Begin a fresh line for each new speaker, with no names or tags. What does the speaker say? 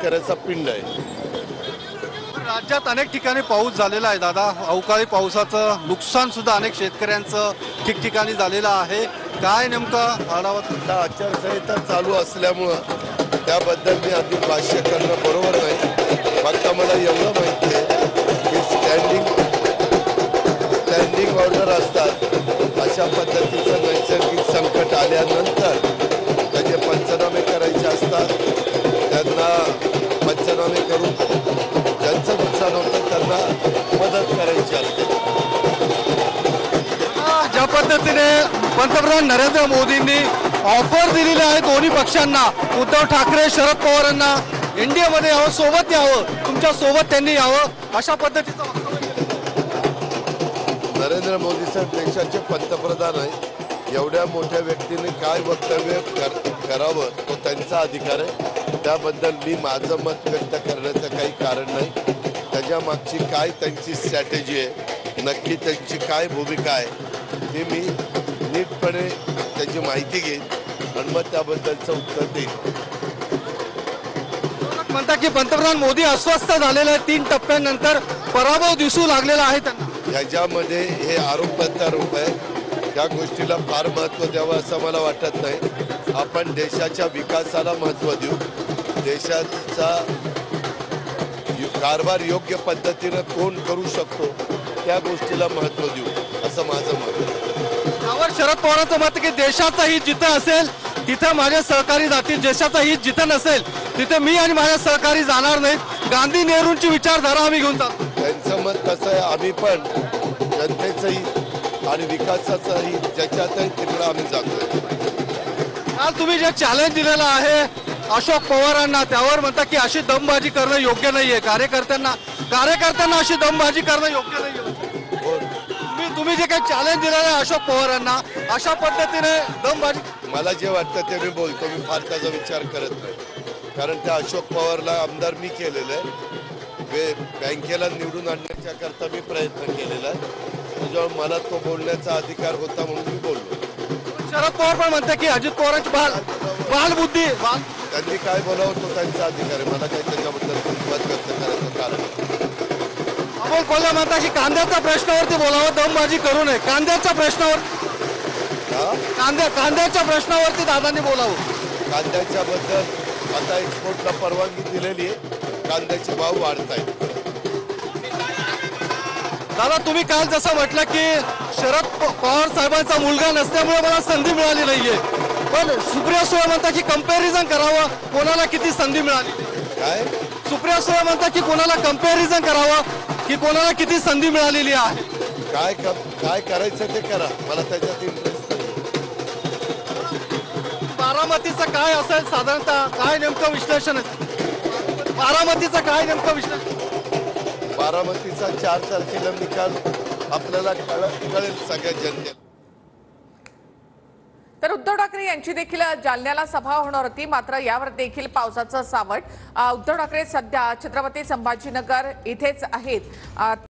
शेतकऱ्याचा पिंड आहे।
राज्यात अनेक ठिकाणी पाऊस झालेला आहे दादा, अवकाळी पावसाचं नुकसान सुद्धा अनेक शेतकऱ्यांचं ठिकठिकाणी झालेलं आहे। काय नेमकं आढावा?
आचारसंहिता चालू असल्यामुळं त्याबद्दल मी अधिक भाष्य करणं बरोबर नाही। फक्त मला एवढं माहिती आहे की स्टँडिंग ऑर्डर असतात, अशा पद्धतीचं नैसर्गिक संकट आल्यानंतर त्याचे पंचनामे करायचे असतात। त्यांना पंचनामे करून ज्यांचं नुकसान होतं त्यांना मदत करायची असते।
ज्या पद्धतीने पंतप्रधान नरेंद्र मोदींनी ऑफर दिलेली आहे दोन्ही पक्षांना, उद्धव ठाकरे शरद पवारांना एनडीए मध्ये यावं, सोबत यावं, तुमच्या सोबत त्यांनी यावं, अशा पद्धतीचं वक्तव्य केलं।
नरेंद्र मोदी साहेब देशाचे पंतप्रधान आहे। एवढ्या मोठ्या व्यक्तीने काय वक्तव्य करावं तो त्यांचा अधिकार आहे। त्याबद्दल मी माझं मत व्यक्त करण्याचं काही कारण नाही। त्याच्या मागची काय त्यांची स्ट्रॅटेजी आहे, नक्की त्यांची काय भूमिका आहे हे मी नीटपणे त्याची माहिती घेईन आणि मग त्याबद्दलचं उत्तर देईन।
म्हणता की पंतप्रधान मोदी अस्वस्थ झालेले आहेत, 3 टप्प्यांनंतर पराभव दिसू लागलेला आहे त्यांना।
ह्याच्यामध्ये हे आरोप प्रत्यारोप आहे, त्या गोष्टीला फार महत्त्व द्यावं असं मला वाटत नाही। आपण देशाच्या विकासाला महत्त्व देऊ, देशाचा कारभार योग्य पद्धतीनं कोण करू शकतो त्या गोष्टीला महत्त्व देऊ असं माझं मत आहे।
यावर शरद पवारांचं मत की देशाचं हित जिथं असेल तिथं माझे सहकारी जातील, देशाचं हित जिथं नसेल तिथे मी आणि माझे सहकारी जाणार नाहीत। गांधी नेहरूंची विचारधारा आम्ही घेऊन जातो।
त्यांचं मत कसं आहे, आम्ही पण जनतेचं हित आणि विकासाचं हित ज्याच्यातही तिकडं आम्ही जातोय।
काल तुम्ही जे चॅलेंज दिलेलं आहे अशोक पवारांना, त्यावर म्हणता की अशी दमबाजी करणं योग्य नाहीये, कार्यकर्त्यांना अशी दमबाजी करणं योग्य नाहीये। तुम्ही जे काही चॅलेंज दिलेलं आहे अशोक पवारांना, अशा पद्धतीने दमबाजी,
मला जे वाटतं ते मी बोलतो, मी फार त्याचा विचार करत नाही। कारण त्या अशोक पवारला आमदार मी केलेलं आहे, बँकेला निवडून आणण्याच्या करता मी प्रयत्न केलेला आहे, त्याच्यामुळे मला तो बोलण्याचा अधिकार होता म्हणून मी बोललो।
शरद पवार पण म्हणते की अजित पवारांची बालबुद्धी,
त्यांनी काय बोलावं तो त्यांचा अधिकार आहे, मला काही त्याच्याबद्दल मत व्यक्त करायचं कारण नाही।
अमोल कोल्हे म्हणता की कांद्याच्या प्रश्नावरती बोलावं, दमबाजी करू नये। कांद्याच्या प्रश्नावरती दादांनी बोलावं।
कांद्याच्या बद्दल आता एक्सपोर्टला परवानगी दिलेली आहे, कांद्याचे भाव वाढत आहेत।
दादा तुम्ही काल जसं म्हटलं की शरद पवार साहेबांचा मुलगा नसल्यामुळे मला संधी मिळाली नाहीये, पण सुप्रिया सुळे म्हणता की कंपॅरिझन करावं, कोणाला किती संधी मिळाली।
काय
सुप्रिया सुळे म्हणता की कोणाला कंपॅरिझन करावं की कोणाला किती संधी मिळालेली आहे।
काय करायचं ते करा, मला त्याच्यात इंटरेस्ट नाही।
बारामतीचं काय असेल साधारणतः, काय नेमकं विश्लेषण आहे बारामतीचं, काय नेमकं विश्लेषण?
बारामतीचा 4 तारखेला निकाल आपल्याला कळेल सगळ्या जनतेला।
तर उद्धव ठाकरे यांची देखील जालन्याला सभा होणार होती, मात्र यावर देखील पावसाचं सावट। उद्धव ठाकरे सध्या छत्रपती संभाजीनगर इथेच आहेत।